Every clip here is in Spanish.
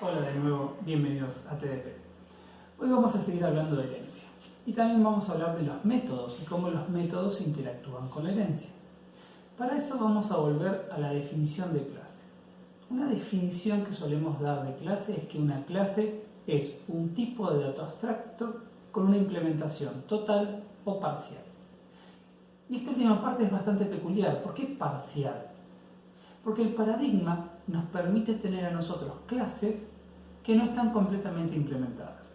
Hola de nuevo, bienvenidos a TDP. Hoy vamos a seguir hablando de herencia y también vamos a hablar de los métodos y cómo los métodos interactúan con la herencia. Para eso vamos a volver a la definición de clase. Una definición que solemos dar de clase es que una clase es un tipo de dato abstracto con una implementación total o parcial. Y esta última parte es bastante peculiar. ¿Por qué parcial? Porque el paradigma nos permite tener a nosotros clases que no están completamente implementadas.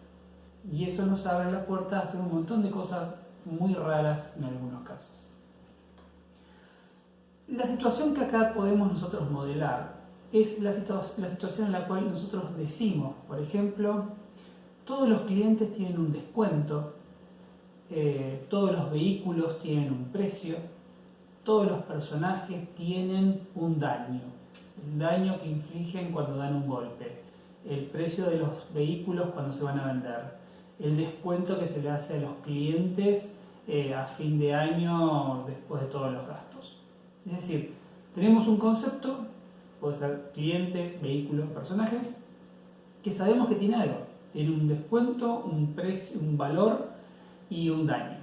Y eso nos abre la puerta a hacer un montón de cosas muy raras en algunos casos. La situación que acá podemos nosotros modelar es la situación en la cual nosotros decimos, por ejemplo, todos los clientes tienen un descuento, todos los vehículos tienen un precio, todos los personajes tienen un daño, el daño que infligen cuando dan un golpe, el precio de los vehículos cuando se van a vender, el descuento que se le hace a los clientes a fin de año después de todos los gastos. Es decir, tenemos un concepto, puede ser cliente, vehículo, personaje, que sabemos que tiene algo, tiene un descuento, un precio, un valor y un daño.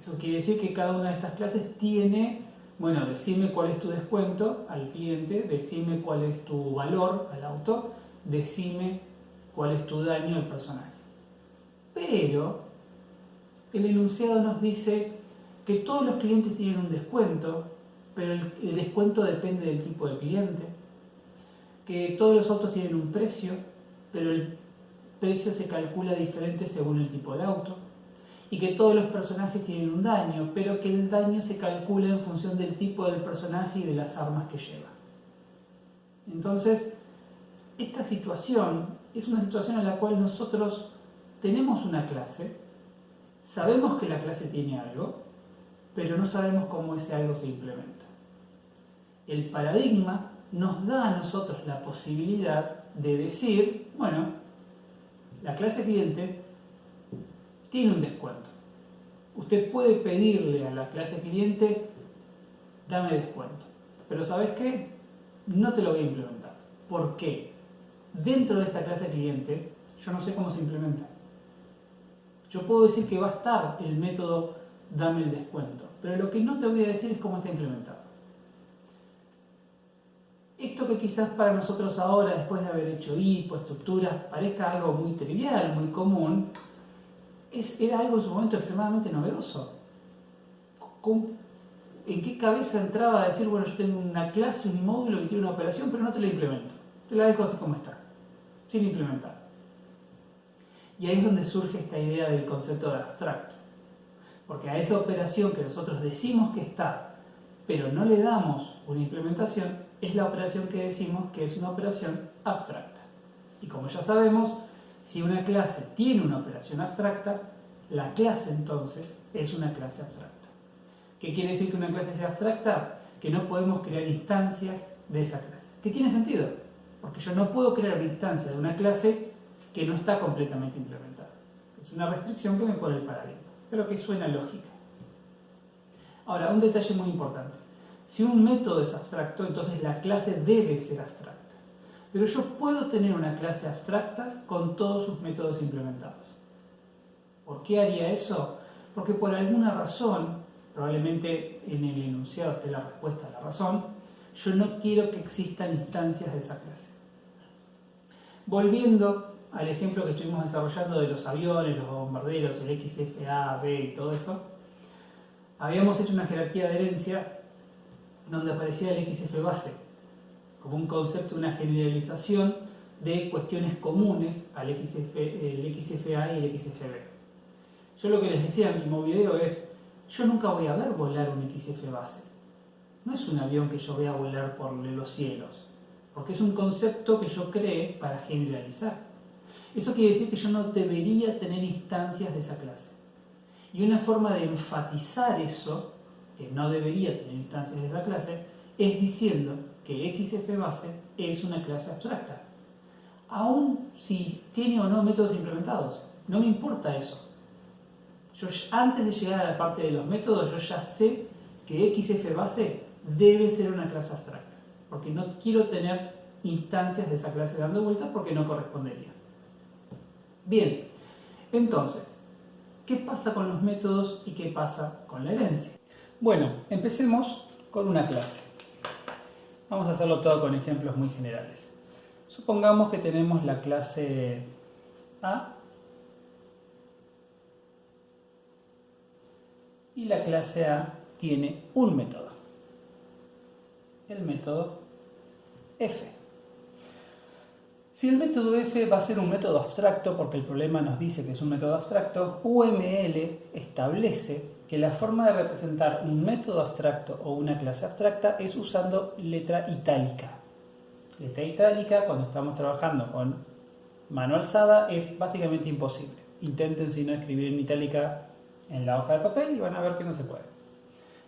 Eso quiere decir que cada una de estas clases tiene, bueno, decime cuál es tu descuento al cliente, decime cuál es tu valor al auto, decime cuál es tu daño al personaje. Pero el enunciado nos dice que todos los clientes tienen un descuento, pero el descuento depende del tipo de cliente, que todos los autos tienen un precio, pero el precio se calcula diferente según el tipo de auto, y que todos los personajes tienen un daño, pero que el daño se calcula en función del tipo del personaje y de las armas que lleva. Entonces, esta situación es una situación en la cual nosotros tenemos una clase, sabemos que la clase tiene algo, pero no sabemos cómo ese algo se implementa. El paradigma nos da a nosotros la posibilidad de decir, bueno, la clase cliente tiene un descuento. Usted puede pedirle a la clase cliente, dame descuento. Pero ¿sabes qué? No te lo voy a implementar. ¿Por qué? Dentro de esta clase cliente, yo no sé cómo se implementa. Yo puedo decir que va a estar el método dame el descuento, pero lo que no te voy a decir es cómo está implementado. Esto que quizás para nosotros ahora, después de haber hecho hipo, estructuras, parezca algo muy trivial, muy común, era algo en su momento extremadamente novedoso. ¿En qué cabeza entraba a decir, bueno, yo tengo una clase, un módulo que tiene una operación, pero no te la implemento? Te la dejo así como está, sin implementar. Y ahí es donde surge esta idea del concepto de abstracto. Porque a esa operación que nosotros decimos que está, pero no le damos una implementación, es la operación que decimos que es una operación abstracta. Y como ya sabemos, si una clase tiene una operación abstracta, la clase entonces es una clase abstracta. ¿Qué quiere decir que una clase sea abstracta? Que no podemos crear instancias de esa clase. ¿Qué tiene sentido? Porque yo no puedo crear una instancia de una clase que no está completamente implementada. Es una restricción que me pone el paradigma, pero que suena lógica. Ahora, un detalle muy importante. Si un método es abstracto, entonces la clase debe ser abstracta. Pero yo puedo tener una clase abstracta con todos sus métodos implementados. ¿Por qué haría eso? Porque por alguna razón, probablemente en el enunciado esté la respuesta a la razón, yo no quiero que existan instancias de esa clase. Volviendo al ejemplo que estuvimos desarrollando de los aviones, los bombarderos, el XFA, B y todo eso, habíamos hecho una jerarquía de herencia donde aparecía el XF base como un concepto, una generalización de cuestiones comunes al el XFA y el XFB. Yo lo que les decía en el mismo video es, yo nunca voy a ver volar un XF base. No es un avión que yo voy a volar por los cielos, porque es un concepto que yo creé para generalizar. Eso quiere decir que yo no debería tener instancias de esa clase. Y una forma de enfatizar eso, que no debería tener instancias de esa clase, es diciendo que XF base es una clase abstracta. Aún si tiene o no métodos implementados, no me importa eso. Yo, antes de llegar a la parte de los métodos, yo ya sé que XF base debe ser una clase abstracta, porque no quiero tener instancias de esa clase dando vueltas porque no correspondería. Bien, entonces, ¿qué pasa con los métodos y qué pasa con la herencia? Bueno, empecemos con una clase. Vamos a hacerlo todo con ejemplos muy generales. Supongamos que tenemos la clase A y la clase A tiene un método, el método f. Si el método f va a ser un método abstracto, porque el problema nos dice que es un método abstracto, UML establece que la forma de representar un método abstracto o una clase abstracta es usando letra itálica. Letra itálica, cuando estamos trabajando con mano alzada, es básicamente imposible. Intenten, si no, escribir en itálica en la hoja de papel y van a ver que no se puede.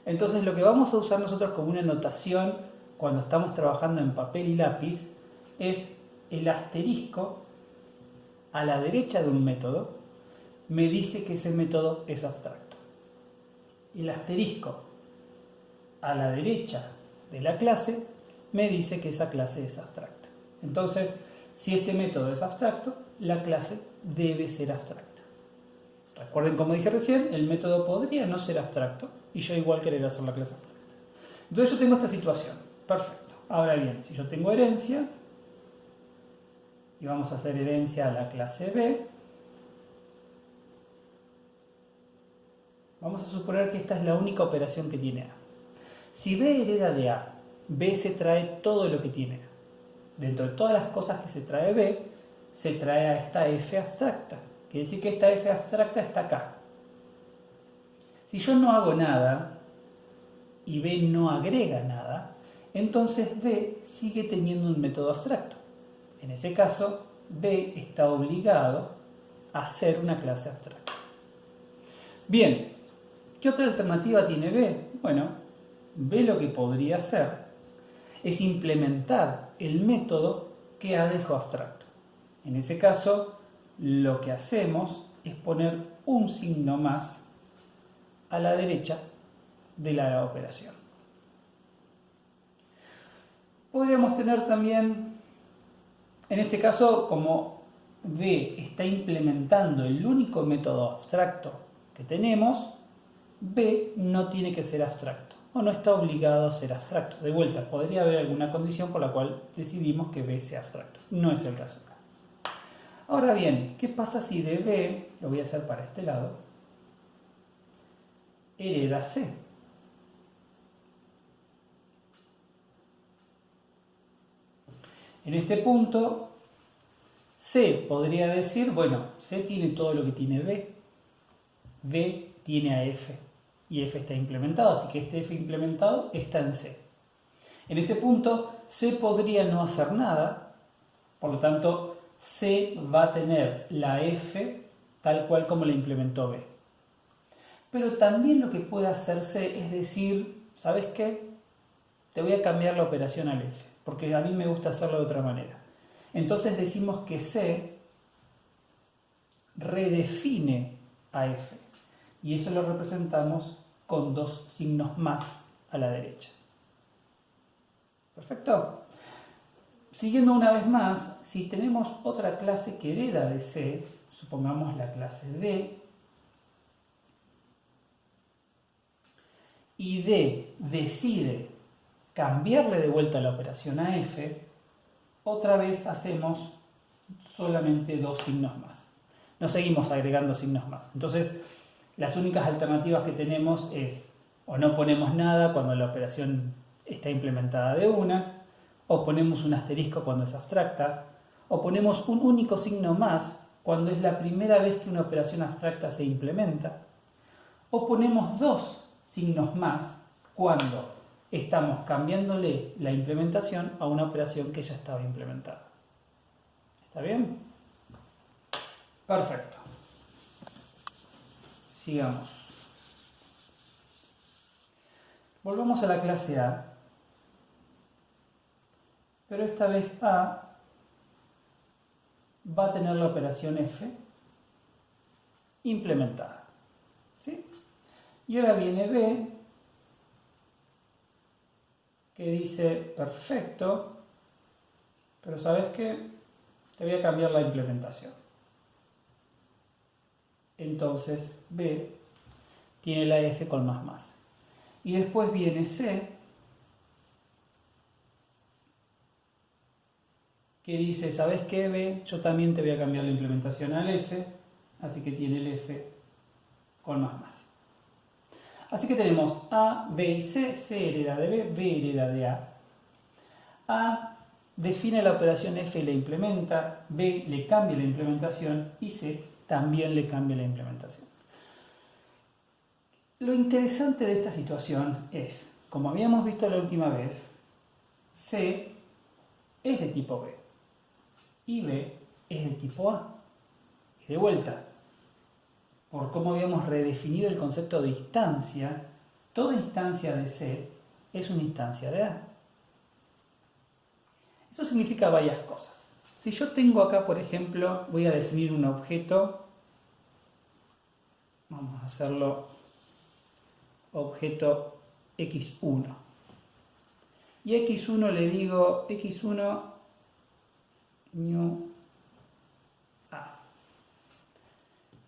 Entonces, lo que vamos a usar nosotros como una notación cuando estamos trabajando en papel y lápiz es el asterisco a la derecha de un método me dice que ese método es abstracto. El asterisco a la derecha de la clase me dice que esa clase es abstracta. Entonces, si este método es abstracto, la clase debe ser abstracta. Recuerden, como dije recién, el método podría no ser abstracto y yo igual querer hacer la clase abstracta. Entonces yo tengo esta situación. Perfecto. Ahora bien, si yo tengo herencia, y vamos a hacer herencia a la clase B, vamos a suponer que esta es la única operación que tiene A. Si B hereda de A, B se trae todo lo que tiene A. Dentro de todas las cosas que se trae B, se trae a esta F abstracta. Quiere decir que esta F abstracta está acá. Si yo no hago nada y B no agrega nada, entonces B sigue teniendo un método abstracto. En ese caso, B está obligado a ser una clase abstracta. Bien, ¿qué otra alternativa tiene B? Bueno, B lo que podría hacer es implementar el método que A dejó abstracto. En ese caso, lo que hacemos es poner un signo más a la derecha de la operación. Podríamos tener también, en este caso, como B está implementando el único método abstracto que tenemos, B no tiene que ser abstracto o no está obligado a ser abstracto. De vuelta, podría haber alguna condición por la cual decidimos que B sea abstracto. No es el caso acá. Ahora bien, ¿qué pasa si de B, lo voy a hacer para este lado, hereda C? En este punto, C podría decir, bueno, C tiene todo lo que tiene B. B tiene a F y F está implementado, así que este F implementado está en C. En este punto, C podría no hacer nada, por lo tanto, C va a tener la F tal cual como la implementó B. Pero también lo que puede hacer C es decir, ¿sabes qué? Te voy a cambiar la operación al F, porque a mí me gusta hacerlo de otra manera. Entonces decimos que C redefine a F, y eso lo representamos con dos signos más a la derecha. ¿Perfecto? Siguiendo una vez más, si tenemos otra clase que hereda de C, supongamos la clase D, y D decide cambiarle de vuelta la operación a F, otra vez hacemos solamente dos signos más. No seguimos agregando signos más. Entonces, las únicas alternativas que tenemos es o no ponemos nada cuando la operación está implementada de una, o ponemos un asterisco cuando es abstracta, o ponemos un único signo más cuando es la primera vez que una operación abstracta se implementa, o ponemos dos signos más cuando estamos cambiándole la implementación a una operación que ya estaba implementada. ¿Está bien? Perfecto. Sigamos. Volvamos a la clase A, pero esta vez A va a tener la operación F implementada. ¿Sí? Y ahora viene B, que dice, perfecto, pero ¿sabes qué? Te voy a cambiar la implementación. Entonces B tiene la F con más. Y después viene C, que dice, ¿sabes qué, B? Yo también te voy a cambiar la implementación al F, así que tiene el F con más. Así que tenemos A, B y C. C hereda de B, B hereda de A. A define la operación F y la implementa, B le cambia la implementación y C también le cambia la implementación. Lo interesante de esta situación es, como habíamos visto la última vez, C es de tipo B y B es de tipo A. Y de vuelta, por cómo habíamos redefinido el concepto de instancia, toda instancia de C es una instancia de A. Eso significa varias cosas. Si yo tengo acá, por ejemplo, voy a definir un objeto, vamos a hacerlo objeto x1. Y a x1 le digo x1 new A.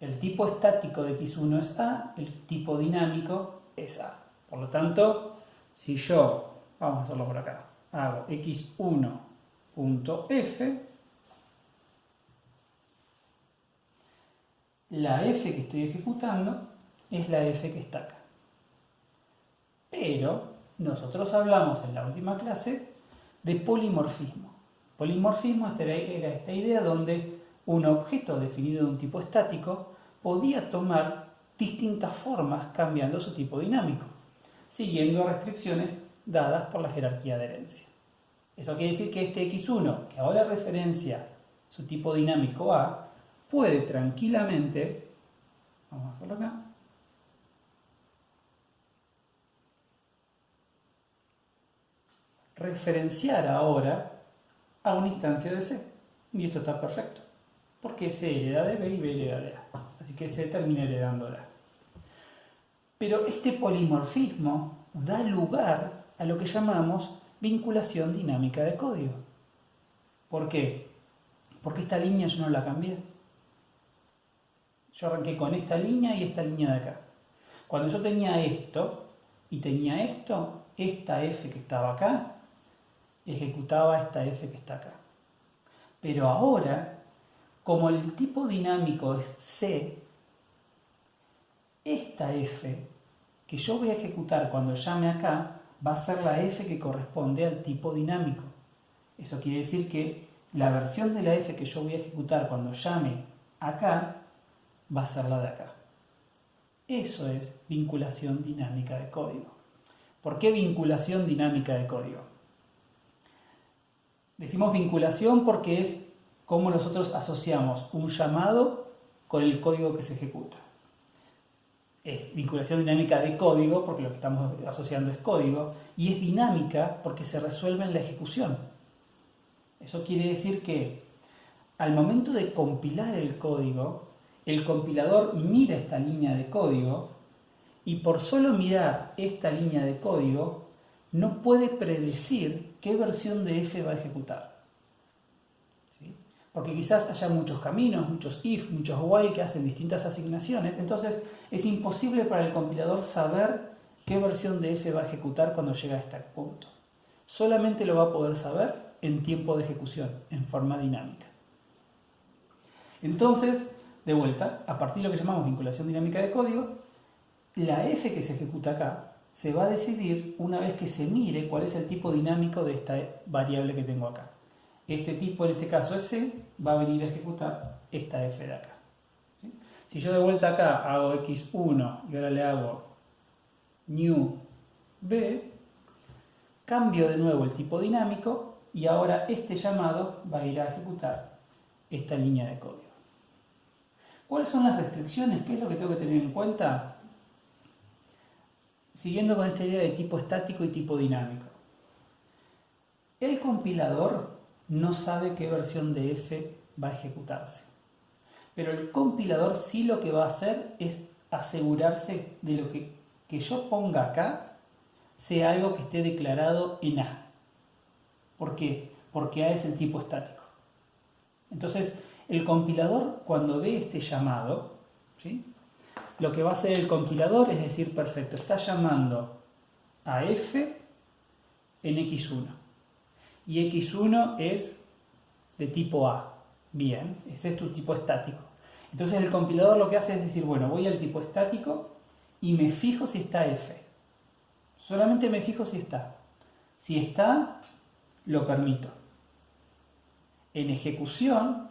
El tipo estático de x1 es A, el tipo dinámico es A. Por lo tanto, si yo, vamos a hacerlo por acá, hago x1.f, la f que estoy ejecutando es la f que está acá. Pero nosotros hablamos en la última clase de polimorfismo. Polimorfismo era esta idea donde un objeto definido de un tipo estático podía tomar distintas formas cambiando su tipo dinámico, siguiendo restricciones dadas por la jerarquía de herencia. Eso quiere decir que este x1, que ahora referencia su tipo dinámico A, puede tranquilamente, vamos a hacerlo acá, referenciar ahora a una instancia de C. Y esto está perfecto, porque C hereda de B y B hereda de A. Así que C termina heredando de A. Pero este polimorfismo da lugar a lo que llamamos vinculación dinámica de código. ¿Por qué? Porque esta línea yo no la cambié. Yo arranqué con esta línea y esta línea de acá. Cuando yo tenía esto y tenía esto, esta F que estaba acá ejecutaba esta F que está acá. Pero ahora, como el tipo dinámico es C, esta F que yo voy a ejecutar cuando llame acá va a ser la F que corresponde al tipo dinámico. Eso quiere decir que la versión de la F que yo voy a ejecutar cuando llame acá va a ser la de acá. Eso es vinculación dinámica de código. ¿Por qué vinculación dinámica de código? Decimos vinculación porque es como nosotros asociamos un llamado con el código que se ejecuta. Es vinculación dinámica de código porque lo que estamos asociando es código, y es dinámica porque se resuelve en la ejecución. Eso quiere decir que al momento de compilar el código, el compilador mira esta línea de código y por solo mirar esta línea de código no puede predecir qué versión de F va a ejecutar. ¿Sí? Porque quizás haya muchos caminos, muchos if, muchos while que hacen distintas asignaciones, entonces es imposible para el compilador saber qué versión de F va a ejecutar cuando llega a este punto. Solamente lo va a poder saber en tiempo de ejecución, en forma dinámica. Entonces, de vuelta, a partir de lo que llamamos vinculación dinámica de código, la F que se ejecuta acá se va a decidir una vez que se mire cuál es el tipo dinámico de esta variable que tengo acá. Este tipo, en este caso es C, va a venir a ejecutar esta F de acá. ¿Sí? Si yo de vuelta acá hago x1 y ahora le hago new b, cambio de nuevo el tipo dinámico y ahora este llamado va a ir a ejecutar esta línea de código. ¿Cuáles son las restricciones? ¿Qué es lo que tengo que tener en cuenta? Siguiendo con esta idea de tipo estático y tipo dinámico. El compilador no sabe qué versión de F va a ejecutarse. Pero el compilador sí lo que va a hacer es asegurarse de lo que yo ponga acá sea algo que esté declarado en A. ¿Por qué? porque A es el tipo estático. Entonces, el compilador, cuando ve este llamado, ¿sí?, lo que va a hacer el compilador es decir, perfecto, está llamando a f en x1. Y x1 es de tipo A. Bien, ese es tu tipo estático. Entonces el compilador lo que hace es decir, bueno, voy al tipo estático y me fijo si está f. Solamente me fijo si está. Si está, lo permito. En ejecución,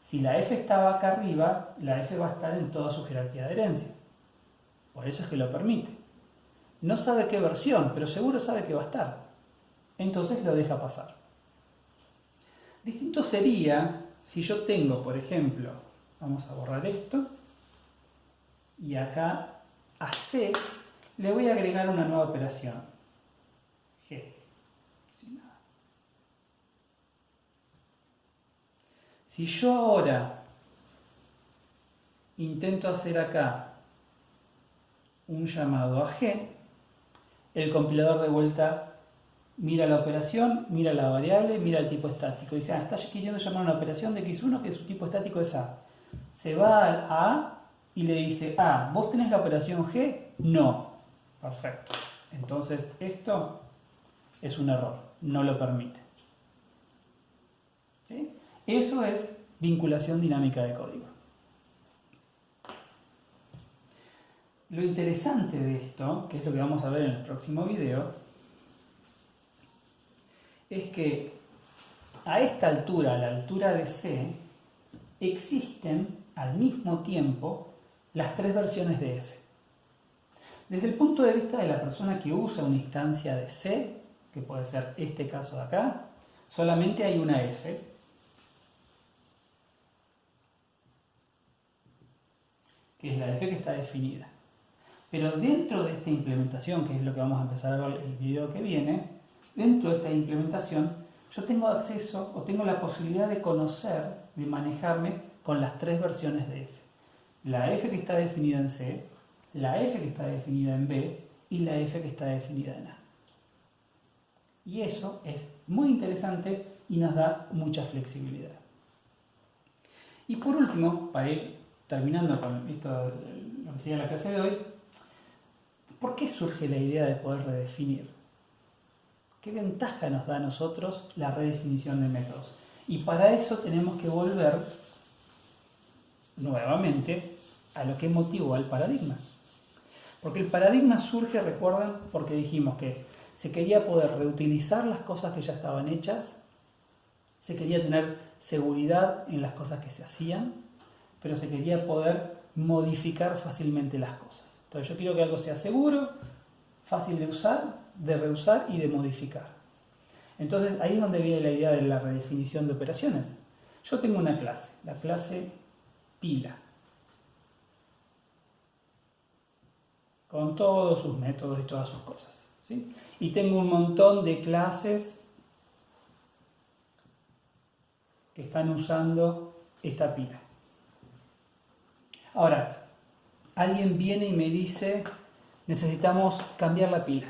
si la f estaba acá arriba, la f va a estar en toda su jerarquía de herencia. Por eso es que lo permite. No sabe qué versión, pero seguro sabe que va a estar. Entonces lo deja pasar. Distinto sería si yo tengo, por ejemplo, vamos a borrar esto, y acá a C le voy a agregar una nueva operación. G. Sin nada. Si yo ahora intento hacer acá un llamado a G, el compilador de vuelta mira la operación, mira la variable, mira el tipo estático. Dice, está queriendo llamar una operación de x1 que su tipo estático es A. Se va a A y le dice, ¿vos tenés la operación G? No. Perfecto. Entonces esto es un error, no lo permite. ¿Sí? Eso es vinculación dinámica de código. Lo interesante de esto, que es lo que vamos a ver en el próximo video, es que a esta altura, a la altura de C, existen al mismo tiempo las tres versiones de f. Desde el punto de vista de la persona que usa una instancia de C, que puede ser este caso de acá, solamente hay una f. Que es la f que está definida. Pero dentro de esta implementación, que es lo que vamos a empezar a ver en el video que viene, dentro de esta implementación yo tengo acceso o tengo la posibilidad de conocer, de manejarme con las tres versiones de f. La f que está definida en C, la f que está definida en B y la f que está definida en A. Y eso es muy interesante y nos da mucha flexibilidad. Y por último, para ir terminando con esto, lo que sería la clase de hoy, ¿por qué surge la idea de poder redefinir? ¿Qué ventaja nos da a nosotros la redefinición de métodos? Y para eso tenemos que volver nuevamente a lo que motivó al paradigma. Porque el paradigma surge, recuerdan, porque dijimos que se quería poder reutilizar las cosas que ya estaban hechas, se quería tener seguridad en las cosas que se hacían, pero se quería poder modificar fácilmente las cosas. Entonces yo quiero que algo sea seguro, fácil de usar, de reusar y de modificar. Entonces ahí es donde viene la idea de la redefinición de operaciones. Yo tengo una clase, la clase pila, con todos sus métodos y todas sus cosas, ¿sí? Y tengo un montón de clases que están usando esta pila. Ahora, alguien viene y me dice, necesitamos cambiar la pila,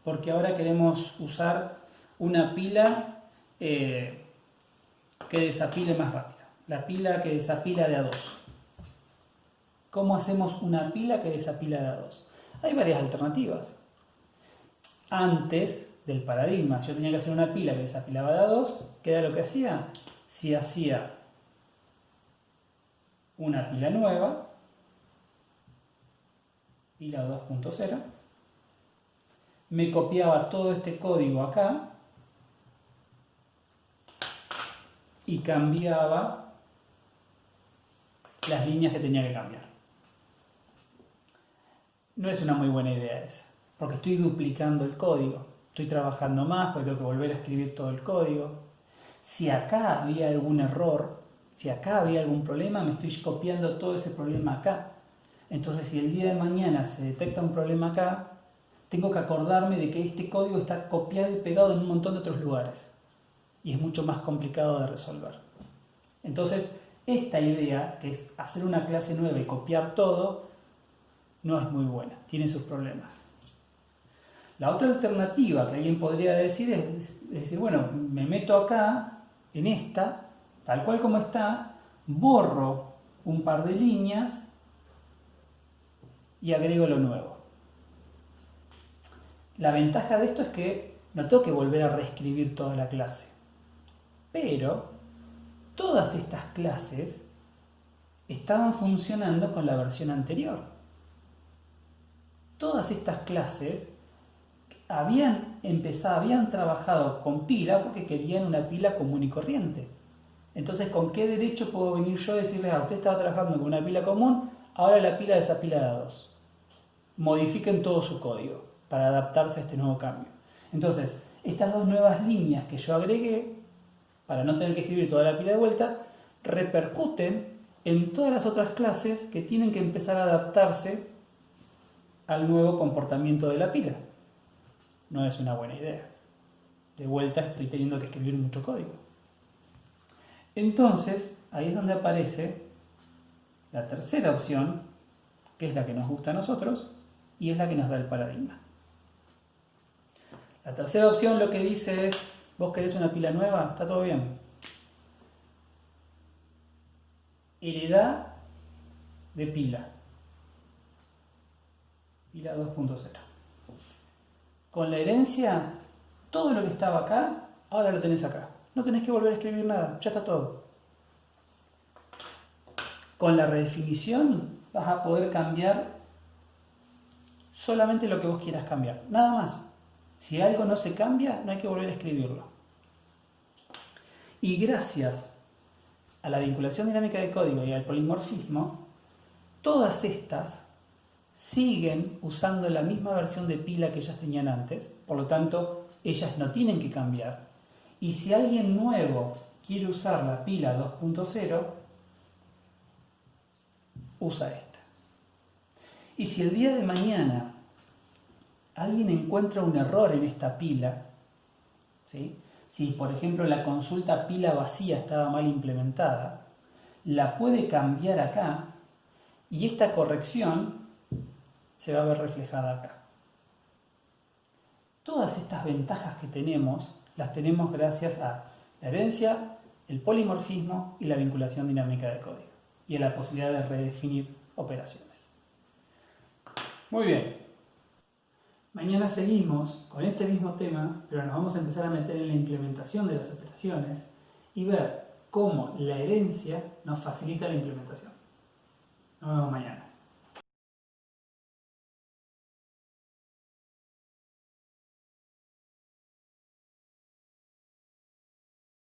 porque ahora queremos usar una pila que desapile más rápido, la pila que desapila de a 2. ¿Cómo hacemos una pila que desapila de a 2? Hay varias alternativas. Antes del paradigma, yo tenía que hacer una pila que desapilaba de a 2, ¿qué era lo que hacía? Si hacía una pila nueva, pila 2.0, me copiaba todo este código acá y cambiaba las líneas que tenía que cambiar. No es una muy buena idea esa, porque estoy duplicando el código, estoy trabajando más porque tengo que volver a escribir todo el código. Si acá había algún error, si acá había algún problema, me estoy copiando todo ese problema acá. Entonces, si el día de mañana se detecta un problema acá, tengo que acordarme de que este código está copiado y pegado en un montón de otros lugares. Y es mucho más complicado de resolver. Entonces, esta idea, que es hacer una clase nueva y copiar todo, no es muy buena, tiene sus problemas. La otra alternativa que alguien podría decir es decir, bueno, me meto acá, en esta, tal cual como está, borro un par de líneas y agrego lo nuevo. La ventaja de esto es que no tengo que volver a reescribir toda la clase. Pero todas estas clases estaban funcionando con la versión anterior. Todas estas clases habían trabajado con pila porque querían una pila común y corriente. Entonces, ¿con qué derecho puedo venir yo a decirles a usted estaba trabajando con una pila común, ahora la pila desapila de 2? Modifiquen todo su código para adaptarse a este nuevo cambio. Entonces, estas dos nuevas líneas que yo agregué, para no tener que escribir toda la pila de vuelta, repercuten en todas las otras clases que tienen que empezar a adaptarse al nuevo comportamiento de la pila. No es una buena idea. De vuelta estoy teniendo que escribir mucho código. Entonces, ahí es donde aparece la tercera opción, que es la que nos gusta a nosotros, y es la que nos da el paradigma. La tercera opción lo que dice es, ¿vos querés una pila nueva? Está todo bien. Heredá de pila. Pila 2.0. Con la herencia, todo lo que estaba acá, ahora lo tenés acá. No tenés que volver a escribir nada, ya está todo. Con la redefinición vas a poder cambiar solamente lo que vos quieras cambiar, nada más. Si algo no se cambia, no hay que volver a escribirlo. Y gracias a la vinculación dinámica de código y al polimorfismo, todas estas siguen usando la misma versión de pila que ellas tenían antes, por lo tanto, ellas no tienen que cambiar. Y si alguien nuevo quiere usar la pila 2.0, usa esta. Y si el día de mañana alguien encuentra un error en esta pila, ¿sí? Si por ejemplo la consulta pila vacía estaba mal implementada, la puede cambiar acá y esta corrección se va a ver reflejada acá. Todas estas ventajas que tenemos, las tenemos gracias a la herencia, el polimorfismo y la vinculación dinámica de código, y a la posibilidad de redefinir operaciones. Muy bien. Mañana seguimos con este mismo tema, pero nos vamos a empezar a meter en la implementación de las operaciones y ver cómo la herencia nos facilita la implementación. Nos vemos mañana.